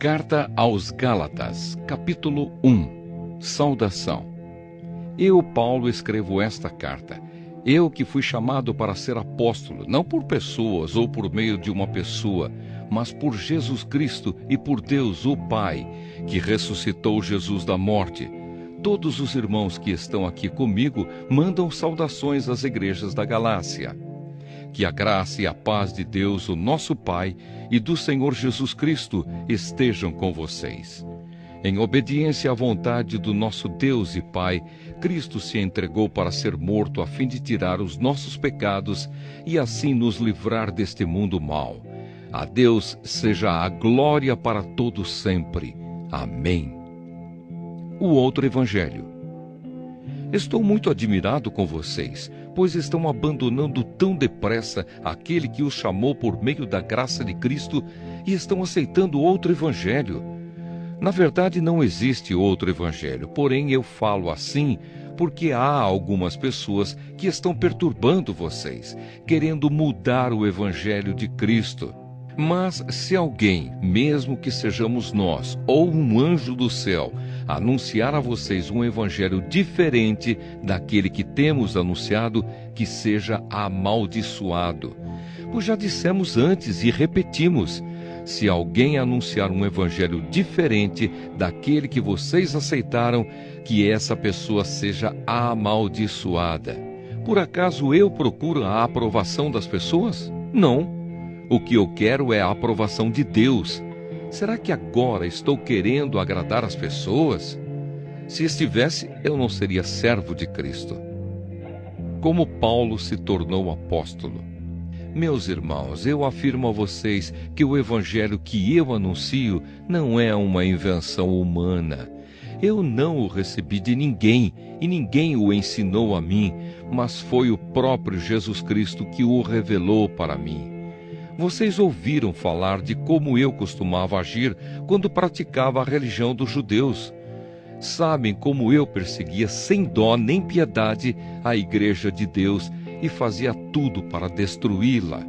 Carta aos Gálatas, capítulo 1. Saudação. Eu, Paulo, escrevo esta carta. Eu que fui chamado para ser apóstolo, não por pessoas ou por meio de uma pessoa, mas por Jesus Cristo e por Deus, o Pai, que ressuscitou Jesus da morte. Todos os irmãos que estão aqui comigo mandam saudações às igrejas da Galácia. Que a graça e a paz de Deus, o nosso Pai, e do Senhor Jesus Cristo estejam com vocês. Em obediência à vontade do nosso Deus e Pai, Cristo se entregou para ser morto a fim de tirar os nossos pecados e assim nos livrar deste mundo mau. A Deus seja a glória para todos sempre. Amém. O outro evangelho. Estou muito admirado com vocês, pois estão abandonando tão depressa aquele que os chamou por meio da graça de Cristo e estão aceitando outro evangelho. Na verdade, não existe outro evangelho, porém eu falo assim porque há algumas pessoas que estão perturbando vocês, querendo mudar o evangelho de Cristo. Mas se alguém, mesmo que sejamos nós ou um anjo do céu, anunciar a vocês um evangelho diferente daquele que temos anunciado, que seja amaldiçoado. Pois já dissemos antes e repetimos: se alguém anunciar um evangelho diferente daquele que vocês aceitaram, que essa pessoa seja amaldiçoada. Por acaso eu procuro a aprovação das pessoas? Não. O que eu quero é a aprovação de Deus. Será que agora estou querendo agradar as pessoas? Se estivesse, eu não seria servo de Cristo. Como Paulo se tornou apóstolo. Meus irmãos, eu afirmo a vocês que o evangelho que eu anuncio não é uma invenção humana. Eu não o recebi de ninguém, e ninguém o ensinou a mim, mas foi o próprio Jesus Cristo que o revelou para mim. Vocês ouviram falar de como eu costumava agir quando praticava a religião dos judeus. Sabem como eu perseguia sem dó nem piedade a igreja de Deus e fazia tudo para destruí-la.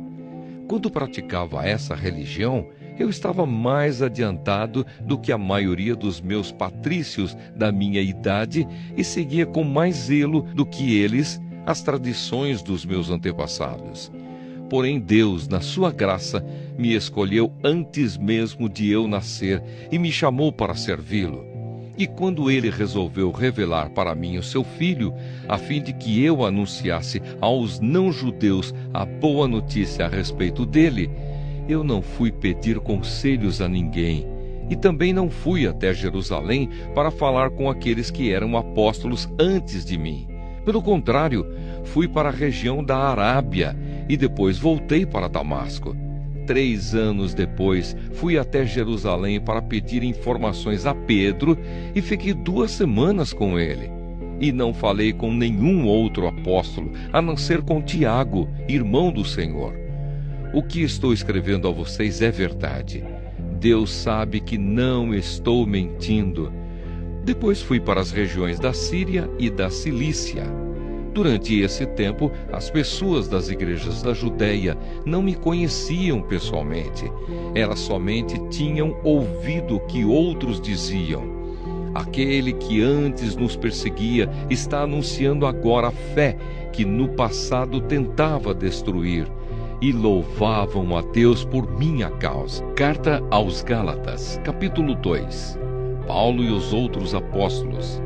Quando praticava essa religião, eu estava mais adiantado do que a maioria dos meus patrícios da minha idade e seguia com mais zelo do que eles as tradições dos meus antepassados. Porém Deus, na sua graça, me escolheu antes mesmo de eu nascer e me chamou para servi-lo. E quando ele resolveu revelar para mim o seu Filho, a fim de que eu anunciasse aos não-judeus a boa notícia a respeito dele, eu não fui pedir conselhos a ninguém, e também não fui até Jerusalém para falar com aqueles que eram apóstolos antes de mim. Pelo contrário, fui para a região da Arábia e depois voltei para Damasco. 3 anos depois, fui até Jerusalém para pedir informações a Pedro e fiquei 2 semanas com ele. E não falei com nenhum outro apóstolo, a não ser com Tiago, irmão do Senhor. O que estou escrevendo a vocês é verdade. Deus sabe que não estou mentindo. Depois fui para as regiões da Síria e da Cilícia. Durante esse tempo, as pessoas das igrejas da Judéia não me conheciam pessoalmente. Elas somente tinham ouvido o que outros diziam. Aquele que antes nos perseguia está anunciando agora a fé que no passado tentava destruir. E louvavam a Deus por minha causa. Carta aos Gálatas, capítulo 2. Paulo e os outros apóstolos.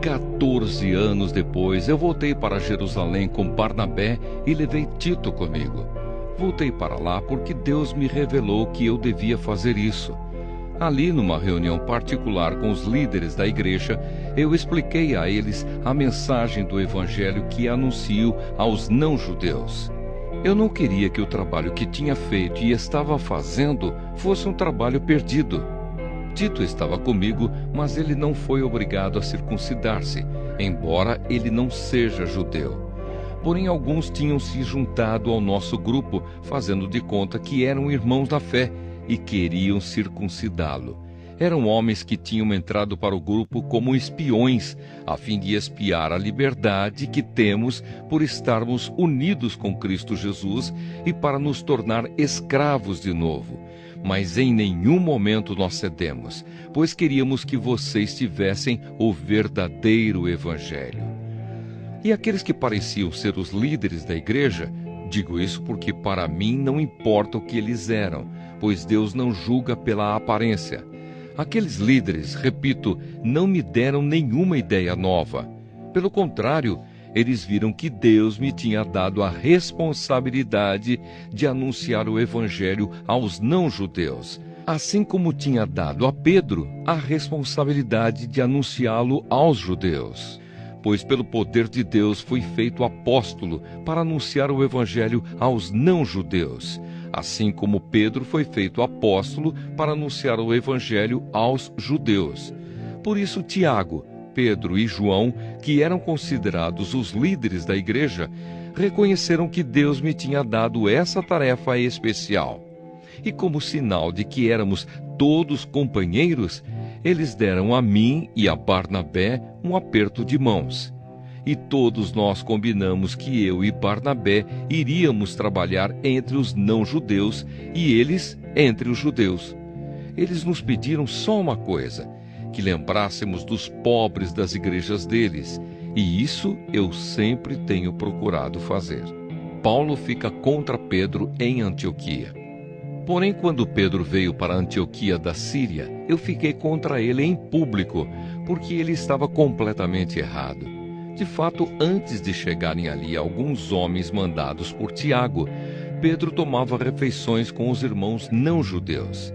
14 anos depois, eu voltei para Jerusalém com Barnabé e levei Tito comigo. Voltei para lá porque Deus me revelou que eu devia fazer isso. Ali, numa reunião particular com os líderes da igreja, eu expliquei a eles a mensagem do evangelho que anuncio aos não-judeus. Eu não queria que o trabalho que tinha feito e estava fazendo fosse um trabalho perdido. Tito estava comigo, mas ele não foi obrigado a circuncidar-se, embora ele não seja judeu. Porém, alguns tinham se juntado ao nosso grupo, fazendo de conta que eram irmãos da fé, e queriam circuncidá-lo. Eram homens que tinham entrado para o grupo como espiões, a fim de espiar a liberdade que temos por estarmos unidos com Cristo Jesus e para nos tornar escravos de novo. Mas em nenhum momento nós cedemos, pois queríamos que vocês tivessem o verdadeiro Evangelho. E aqueles que pareciam ser os líderes da igreja, digo isso porque para mim não importa o que eles eram, pois Deus não julga pela aparência. Aqueles líderes, repito, não me deram nenhuma ideia nova. Pelo contrário, eles viram que Deus me tinha dado a responsabilidade de anunciar o Evangelho aos não-judeus, assim como tinha dado a Pedro a responsabilidade de anunciá-lo aos judeus. Pois pelo poder de Deus fui feito apóstolo para anunciar o Evangelho aos não-judeus, assim como Pedro foi feito apóstolo para anunciar o Evangelho aos judeus. Por isso Tiago, Pedro e João, que eram considerados os líderes da igreja, reconheceram que Deus me tinha dado essa tarefa especial. E como sinal de que éramos todos companheiros, eles deram a mim e a Barnabé um aperto de mãos. E todos nós combinamos que eu e Barnabé iríamos trabalhar entre os não-judeus e eles entre os judeus. Eles nos pediram só uma coisa, que lembrássemos dos pobres das igrejas deles, e isso eu sempre tenho procurado fazer. Paulo fica contra Pedro em Antioquia. Porém, quando Pedro veio para Antioquia da Síria, eu fiquei contra ele em público, porque ele estava completamente errado. De fato, antes de chegarem ali alguns homens mandados por Tiago, Pedro tomava refeições com os irmãos não-judeus.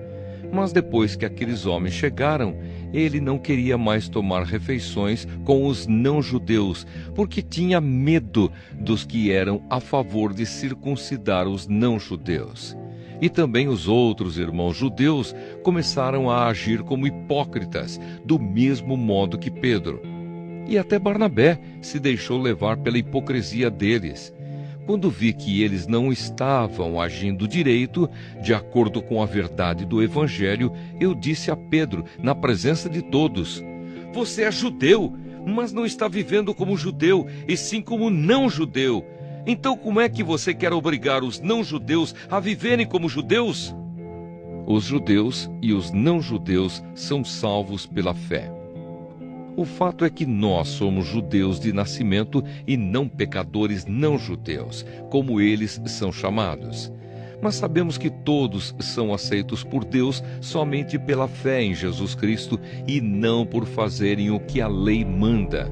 Mas depois que aqueles homens chegaram, ele não queria mais tomar refeições com os não-judeus, porque tinha medo dos que eram a favor de circuncidar os não-judeus. E também os outros irmãos judeus começaram a agir como hipócritas, do mesmo modo que Pedro. E até Barnabé se deixou levar pela hipocrisia deles. Quando vi que eles não estavam agindo direito, de acordo com a verdade do Evangelho, eu disse a Pedro, na presença de todos: "Você é judeu, mas não está vivendo como judeu, e sim como não-judeu. Então como é que você quer obrigar os não-judeus a viverem como judeus?" Os judeus e os não-judeus são salvos pela fé. O fato é que nós somos judeus de nascimento e não pecadores não-judeus, como eles são chamados. Mas sabemos que todos são aceitos por Deus somente pela fé em Jesus Cristo e não por fazerem o que a lei manda.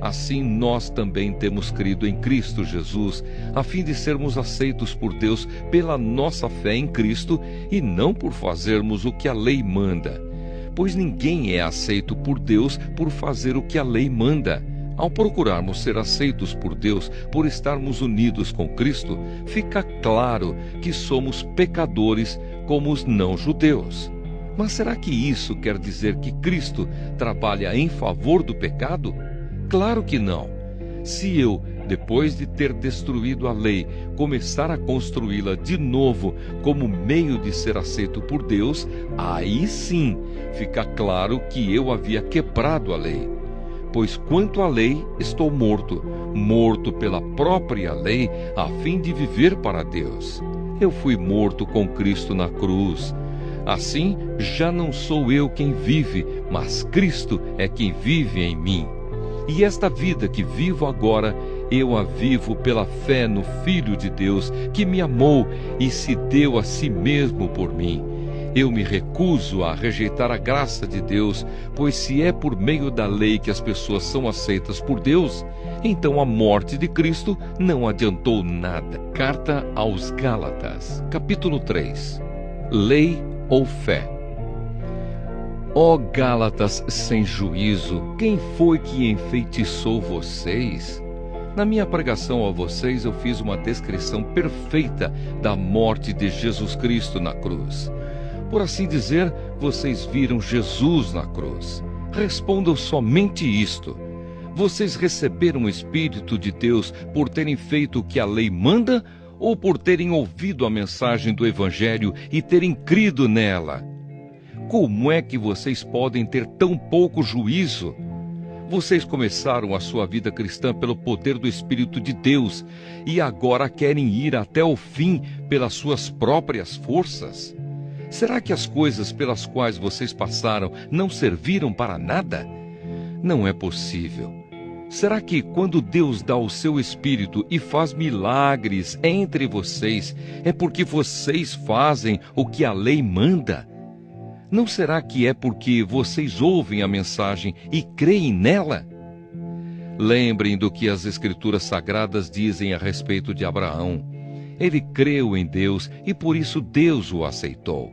Assim nós também temos crido em Cristo Jesus, a fim de sermos aceitos por Deus pela nossa fé em Cristo e não por fazermos o que a lei manda. Pois ninguém é aceito por Deus por fazer o que a lei manda. Ao procurarmos ser aceitos por Deus por estarmos unidos com Cristo, fica claro que somos pecadores como os não-judeus. Mas será que isso quer dizer que Cristo trabalha em favor do pecado? Claro que não. Se eu, depois de ter destruído a lei, começar a construí-la de novo como meio de ser aceito por Deus, aí sim fica claro que eu havia quebrado a lei. Pois quanto à lei, estou morto, morto pela própria lei, a fim de viver para Deus. Eu fui morto com Cristo na cruz. Assim, já não sou eu quem vive, mas Cristo é quem vive em mim. E esta vida que vivo agora, eu a vivo pela fé no Filho de Deus, que me amou e se deu a si mesmo por mim. Eu me recuso a rejeitar a graça de Deus, pois se é por meio da lei que as pessoas são aceitas por Deus, então a morte de Cristo não adiantou nada. Carta aos Gálatas, capítulo 3. Lei ou fé? Ó Gálatas sem juízo, quem foi que enfeitiçou vocês? Na minha pregação a vocês eu fiz uma descrição perfeita da morte de Jesus Cristo na cruz. Por assim dizer, vocês viram Jesus na cruz. Respondam somente isto: vocês receberam o Espírito de Deus por terem feito o que a lei manda ou por terem ouvido a mensagem do Evangelho e terem crido nela? Como é que vocês podem ter tão pouco juízo? Vocês começaram a sua vida cristã pelo poder do Espírito de Deus e agora querem ir até o fim pelas suas próprias forças? Será que as coisas pelas quais vocês passaram não serviram para nada? Não é possível. Será que quando Deus dá o seu Espírito e faz milagres entre vocês, é porque vocês fazem o que a lei manda? Não será que é porque vocês ouvem a mensagem e creem nela? Lembrem do que as Escrituras Sagradas dizem a respeito de Abraão. Ele creu em Deus e por isso Deus o aceitou.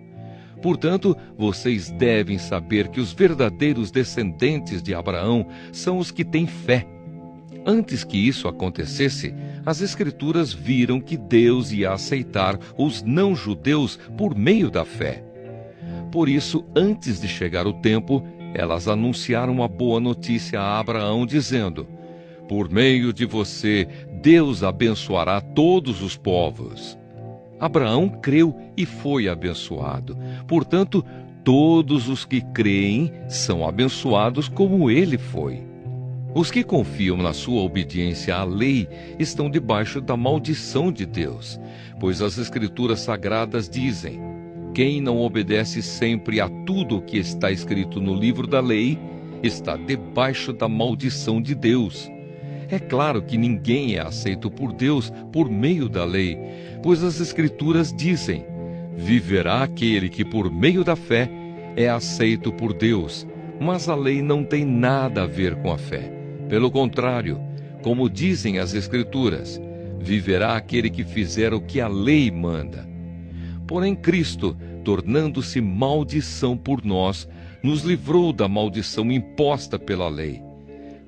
Portanto, vocês devem saber que os verdadeiros descendentes de Abraão são os que têm fé. Antes que isso acontecesse, as Escrituras viram que Deus ia aceitar os não-judeus por meio da fé. Por isso, antes de chegar o tempo, elas anunciaram a boa notícia a Abraão, dizendo: por meio de você, Deus abençoará todos os povos. Abraão creu e foi abençoado. Portanto, todos os que creem são abençoados como ele foi. Os que confiam na sua obediência à lei estão debaixo da maldição de Deus, pois as Escrituras Sagradas dizem: quem não obedece sempre a tudo o que está escrito no livro da lei, está debaixo da maldição de Deus. É claro que ninguém é aceito por Deus por meio da lei, pois as Escrituras dizem: viverá aquele que por meio da fé é aceito por Deus. Mas a lei não tem nada a ver com a fé. Pelo contrário, como dizem as Escrituras, viverá aquele que fizer o que a lei manda. Porém, Cristo, tornando-se maldição por nós, nos livrou da maldição imposta pela lei.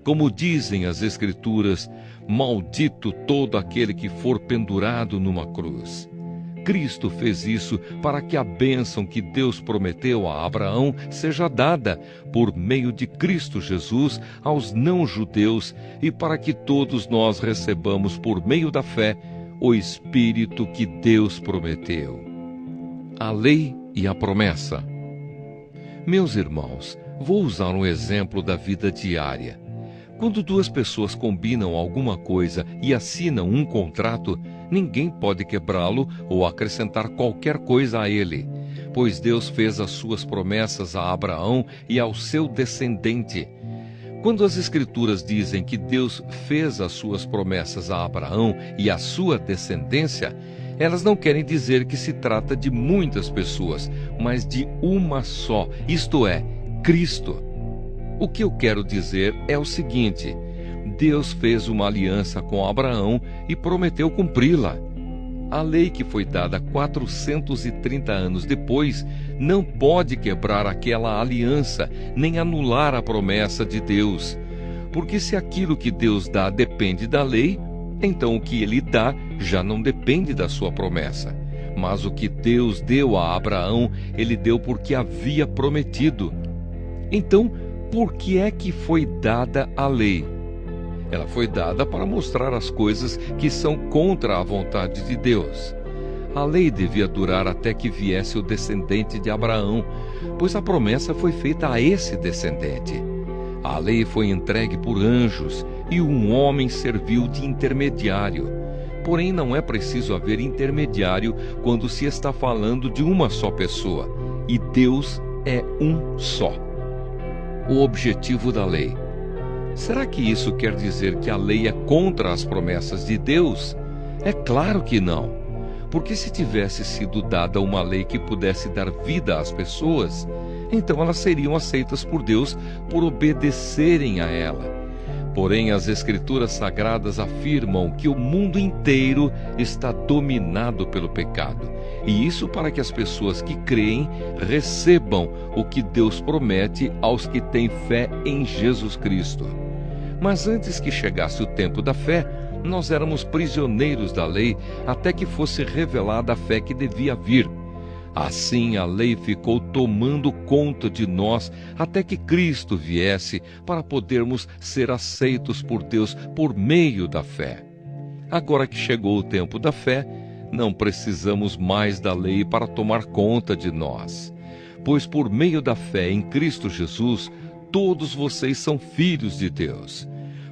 Como dizem as Escrituras, maldito todo aquele que for pendurado numa cruz. Cristo fez isso para que a bênção que Deus prometeu a Abraão seja dada, por meio de Cristo Jesus, aos não-judeus e para que todos nós recebamos, por meio da fé, o Espírito que Deus prometeu. A lei e a promessa. Meus irmãos, vou usar um exemplo da vida diária. Quando duas pessoas combinam alguma coisa e assinam um contrato, ninguém pode quebrá-lo ou acrescentar qualquer coisa a ele, pois Deus fez as suas promessas a Abraão e ao seu descendente. Quando as Escrituras dizem que Deus fez as suas promessas a Abraão e à sua descendência, elas não querem dizer que se trata de muitas pessoas, mas de uma só, isto é, Cristo. O que eu quero dizer é o seguinte: Deus fez uma aliança com Abraão e prometeu cumpri-la. A lei que foi dada 430 anos depois não pode quebrar aquela aliança, nem anular a promessa de Deus. Porque se aquilo que Deus dá depende da lei, então o que ele dá já não depende da sua promessa. Mas o que Deus deu a Abraão, ele deu porque havia prometido. Então, por que é que foi dada a lei? Ela foi dada para mostrar as coisas que são contra a vontade de Deus. A lei devia durar até que viesse o descendente de Abraão, pois a promessa foi feita a esse descendente. A lei foi entregue por anjos e um homem serviu de intermediário. Porém, não é preciso haver intermediário quando se está falando de uma só pessoa, e Deus é um só. O objetivo da lei. Será que isso quer dizer que a lei é contra as promessas de Deus? É claro que não. Porque se tivesse sido dada uma lei que pudesse dar vida às pessoas, então elas seriam aceitas por Deus por obedecerem a ela. Porém, as Escrituras Sagradas afirmam que o mundo inteiro está dominado pelo pecado. E isso para que as pessoas que creem recebam o que Deus promete aos que têm fé em Jesus Cristo. Mas antes que chegasse o tempo da fé, nós éramos prisioneiros da lei até que fosse revelada a fé que devia vir. Assim a lei ficou tomando conta de nós até que Cristo viesse para podermos ser aceitos por Deus por meio da fé. Agora que chegou o tempo da fé, não precisamos mais da lei para tomar conta de nós. pois por meio da fé em Cristo Jesus, todos vocês são filhos de Deus.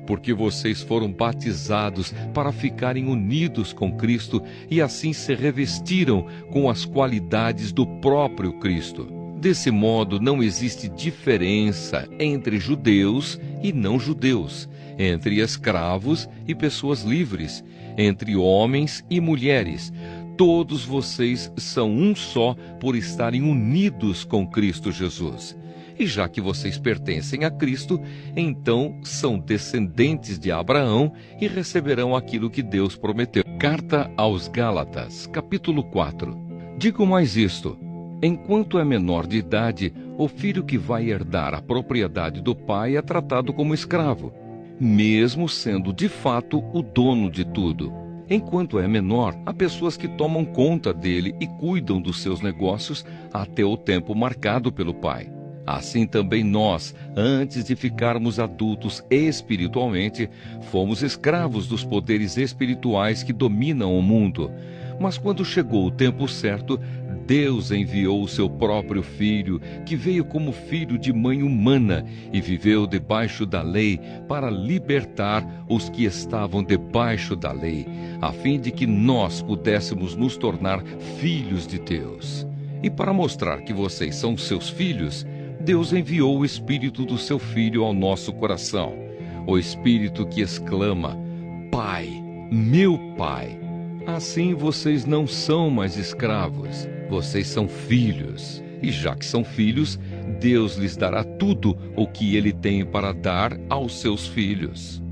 Porque vocês foram batizados para ficarem unidos com Cristo e assim se revestiram com as qualidades do próprio Cristo. Desse modo, não existe diferença entre judeus e não-judeus, entre escravos e pessoas livres, entre homens e mulheres. Todos vocês são um só por estarem unidos com Cristo Jesus. E já que vocês pertencem a Cristo, então são descendentes de Abraão e receberão aquilo que Deus prometeu. Carta aos Gálatas, capítulo 4. Digo mais isto: enquanto é menor de idade, o filho que vai herdar a propriedade do pai é tratado como escravo, mesmo sendo de fato o dono de tudo. Enquanto é menor, há pessoas que tomam conta dele e cuidam dos seus negócios até o tempo marcado pelo pai. Assim também nós, antes de ficarmos adultos espiritualmente, fomos escravos dos poderes espirituais que dominam o mundo. Mas quando chegou o tempo certo, Deus enviou o seu próprio Filho, que veio como filho de mãe humana e viveu debaixo da lei para libertar os que estavam debaixo da lei, a fim de que nós pudéssemos nos tornar filhos de Deus. E para mostrar que vocês são seus filhos, Deus enviou o Espírito do seu Filho ao nosso coração, o Espírito que exclama: Pai, meu Pai. Assim vocês não são mais escravos, vocês são filhos. E já que são filhos, Deus lhes dará tudo o que Ele tem para dar aos seus filhos.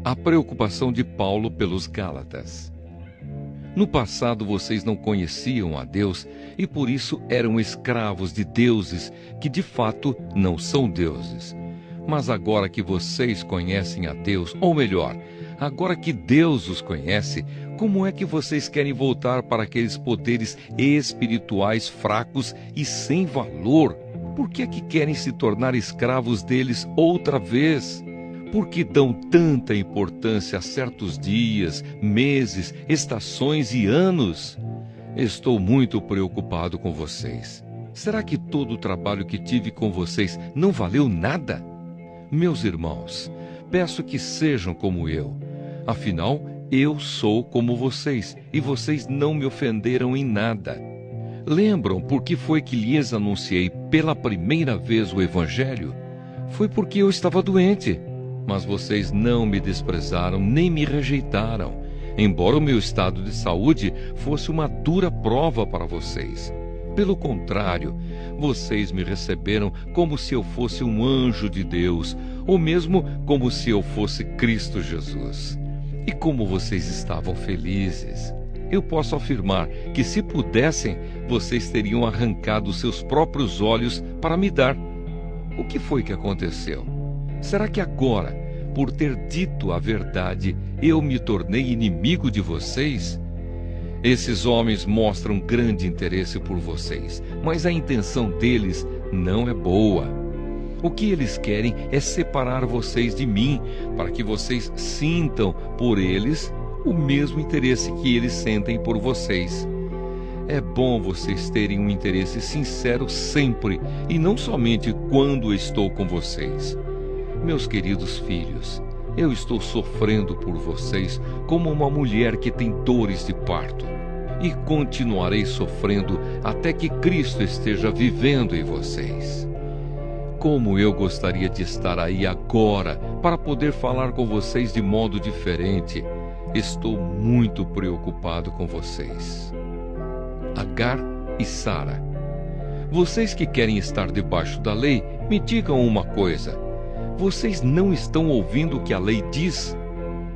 A preocupação de Paulo pelos Gálatas. No passado vocês não conheciam a Deus e por isso eram escravos de deuses que de fato não são deuses. Mas agora que vocês conhecem a Deus, ou melhor, agora que Deus os conhece, como é que vocês querem voltar para aqueles poderes espirituais fracos e sem valor? Por que é que querem se tornar escravos deles outra vez? Por que dão tanta importância a certos dias, meses, estações e anos? Estou muito preocupado com vocês. Será que todo o trabalho que tive com vocês não valeu nada? Meus irmãos, peço que sejam como eu. Afinal, eu sou como vocês, e vocês não me ofenderam em nada. Lembram por que foi que lhes anunciei pela primeira vez o Evangelho? Foi porque eu estava doente. Mas vocês não me desprezaram nem me rejeitaram, embora o meu estado de saúde fosse uma dura prova para vocês. Pelo contrário, vocês me receberam como se eu fosse um anjo de Deus, ou mesmo como se eu fosse Cristo Jesus. E como vocês estavam felizes! Eu posso afirmar que, se pudessem, vocês teriam arrancado seus próprios olhos para me dar. O que foi que aconteceu? Será que agora, por ter dito a verdade, eu me tornei inimigo de vocês? Esses homens mostram grande interesse por vocês, mas a intenção deles não é boa. O que eles querem é separar vocês de mim, para que vocês sintam por eles o mesmo interesse que eles sentem por vocês. É bom vocês terem um interesse sincero sempre, e não somente quando estou com vocês. Meus queridos filhos, eu estou sofrendo por vocês como uma mulher que tem dores de parto, e continuarei sofrendo até que Cristo esteja vivendo em vocês. Como eu gostaria de estar aí agora para poder falar com vocês de modo diferente. Estou muito preocupado com vocês. Agar e Sara. Vocês que querem estar debaixo da lei, me digam uma coisa. Vocês não estão ouvindo o que a lei diz?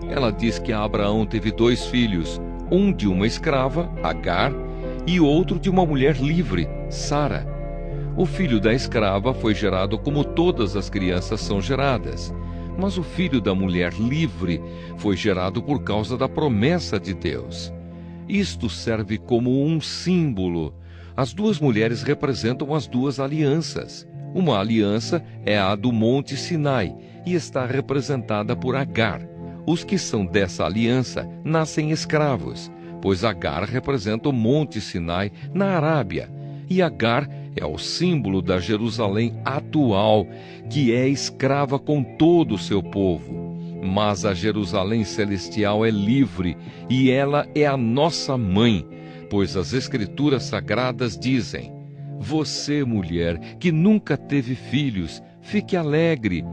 Ela diz que Abraão teve 2 filhos, um de uma escrava, Agar, e outro de uma mulher livre, Sara. O filho da escrava foi gerado como todas as crianças são geradas, mas o filho da mulher livre foi gerado por causa da promessa de Deus. Isto serve como um símbolo. As 2 mulheres representam as 2 alianças. Uma aliança é a do Monte Sinai e está representada por Agar. Os que são dessa aliança nascem escravos, pois Agar representa o Monte Sinai na Arábia, e Agar é o símbolo da Jerusalém atual, que é escrava com todo o seu povo. Mas a Jerusalém celestial é livre e ela é a nossa mãe, pois as Escrituras Sagradas dizem: você, mulher, que nunca teve filhos, fique alegre.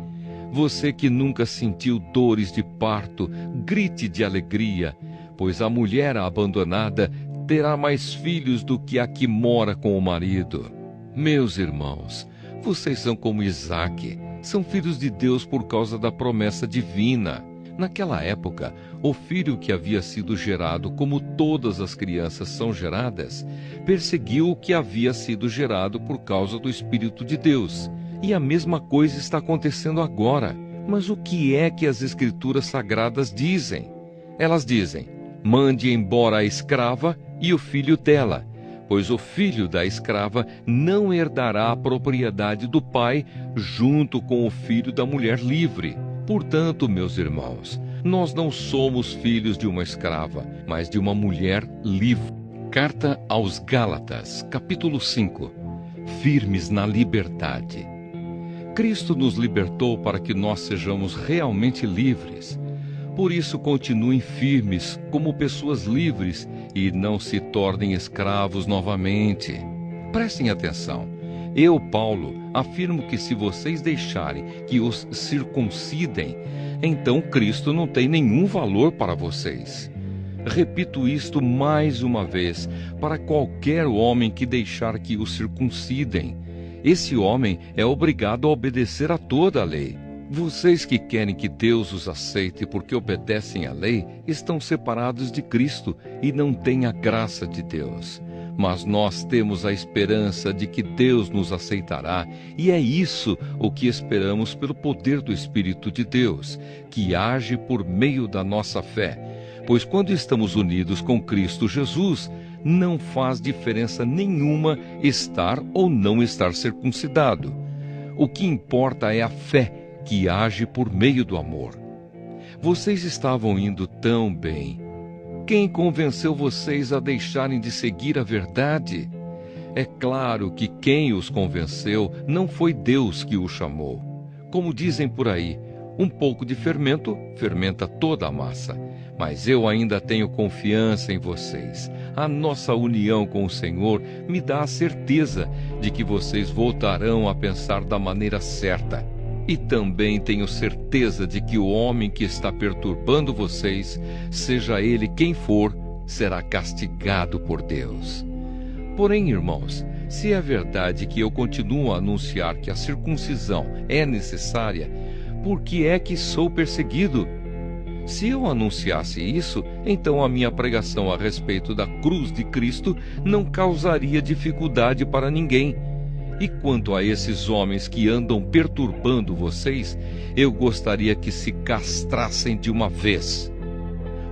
Você que nunca sentiu dores de parto, grite de alegria, pois a mulher abandonada terá mais filhos do que a que mora com o marido. Meus irmãos, vocês são como Isaque, são filhos de Deus por causa da promessa divina. Naquela época, o filho que havia sido gerado, como todas as crianças são geradas, perseguiu o que havia sido gerado por causa do Espírito de Deus. E a mesma coisa está acontecendo agora. Mas o que é que as Escrituras Sagradas dizem? Elas dizem: mande embora a escrava e o filho dela, pois o filho da escrava não herdará a propriedade do pai junto com o filho da mulher livre. Portanto, meus irmãos, nós não somos filhos de uma escrava, mas de uma mulher livre. Carta aos Gálatas, capítulo 5. Firmes na liberdade. Cristo nos libertou para que nós sejamos realmente livres. Por isso, continuem firmes como pessoas livres e não se tornem escravos novamente. Prestem atenção. Eu, Paulo, afirmo que se vocês deixarem que os circuncidem, então Cristo não tem nenhum valor para vocês. Repito isto mais uma vez, para qualquer homem que deixar que o circuncidem. Esse homem é obrigado a obedecer a toda a lei. Vocês que querem que Deus os aceite porque obedecem à lei, estão separados de Cristo e não têm a graça de Deus. Mas nós temos a esperança de que Deus nos aceitará, e é isso o que esperamos pelo poder do Espírito de Deus, que age por meio da nossa fé. Pois quando estamos unidos com Cristo Jesus, não faz diferença nenhuma estar ou não estar circuncidado. O que importa é a fé, que age por meio do amor. Vocês estavam indo tão bem. Quem convenceu vocês a deixarem de seguir a verdade? É claro que quem os convenceu não foi Deus que os chamou. Como dizem por aí, um pouco de fermento fermenta toda a massa. Mas eu ainda tenho confiança em vocês. A nossa união com o Senhor me dá a certeza de que vocês voltarão a pensar da maneira certa. E também tenho certeza de que o homem que está perturbando vocês, seja ele quem for, será castigado por Deus. Porém, irmãos, se é verdade que eu continuo a anunciar que a circuncisão é necessária, por que é que sou perseguido? Se eu anunciasse isso, então a minha pregação a respeito da cruz de Cristo não causaria dificuldade para ninguém. E quanto a esses homens que andam perturbando vocês, eu gostaria que se castrassem de uma vez.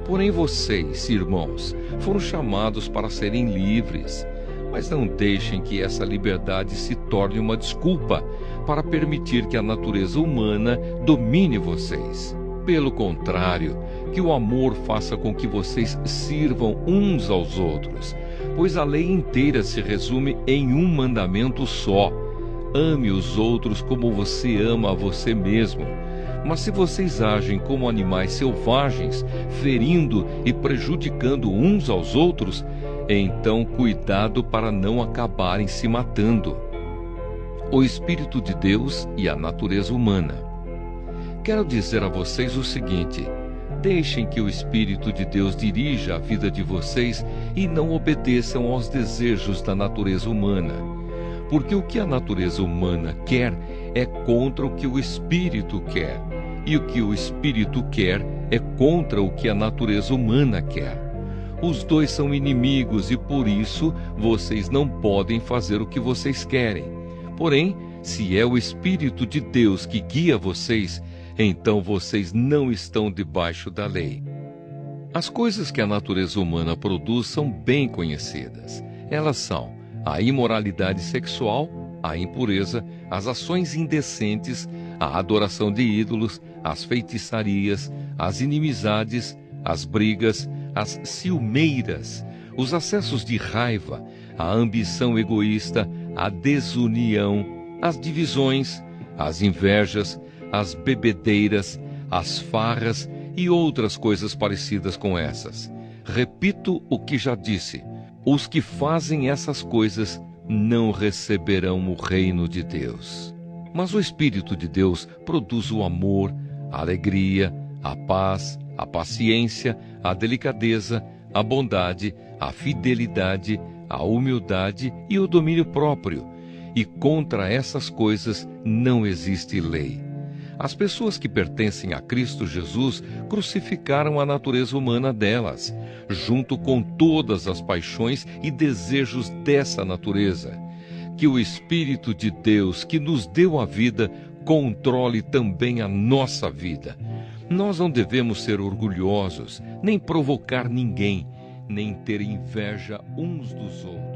Porém vocês, irmãos, foram chamados para serem livres, mas não deixem que essa liberdade se torne uma desculpa para permitir que a natureza humana domine vocês. Pelo contrário, que o amor faça com que vocês sirvam uns aos outros, pois a lei inteira se resume em um mandamento só: ame os outros como você ama a você mesmo. Mas se vocês agem como animais selvagens, ferindo e prejudicando uns aos outros, então cuidado para não acabarem se matando. O Espírito de Deus e a natureza humana. Quero dizer a vocês o seguinte: deixem que o Espírito de Deus dirija a vida de vocês e não obedeçam aos desejos da natureza humana. Porque o que a natureza humana quer é contra o que o Espírito quer, e o que o Espírito quer é contra o que a natureza humana quer. Os dois são inimigos e por isso vocês não podem fazer o que vocês querem. Porém, se é o Espírito de Deus que guia vocês, então vocês não estão debaixo da lei. As coisas que a natureza humana produz são bem conhecidas. Elas são a imoralidade sexual, a impureza, as ações indecentes, a adoração de ídolos, as feitiçarias, as inimizades, as brigas, as ciumeiras, os acessos de raiva, a ambição egoísta, a desunião, as divisões, as invejas, as bebedeiras, as farras e outras coisas parecidas com essas. Repito o que já disse: os que fazem essas coisas não receberão o reino de Deus. Mas o Espírito de Deus produz o amor, a alegria, a paz, a paciência, a delicadeza, a bondade, a fidelidade, a humildade e o domínio próprio. E contra essas coisas não existe lei. As pessoas que pertencem a Cristo Jesus crucificaram a natureza humana delas, junto com todas as paixões e desejos dessa natureza. Que o Espírito de Deus, que nos deu a vida, controle também a nossa vida. Nós não devemos ser orgulhosos, nem provocar ninguém, nem ter inveja uns dos outros.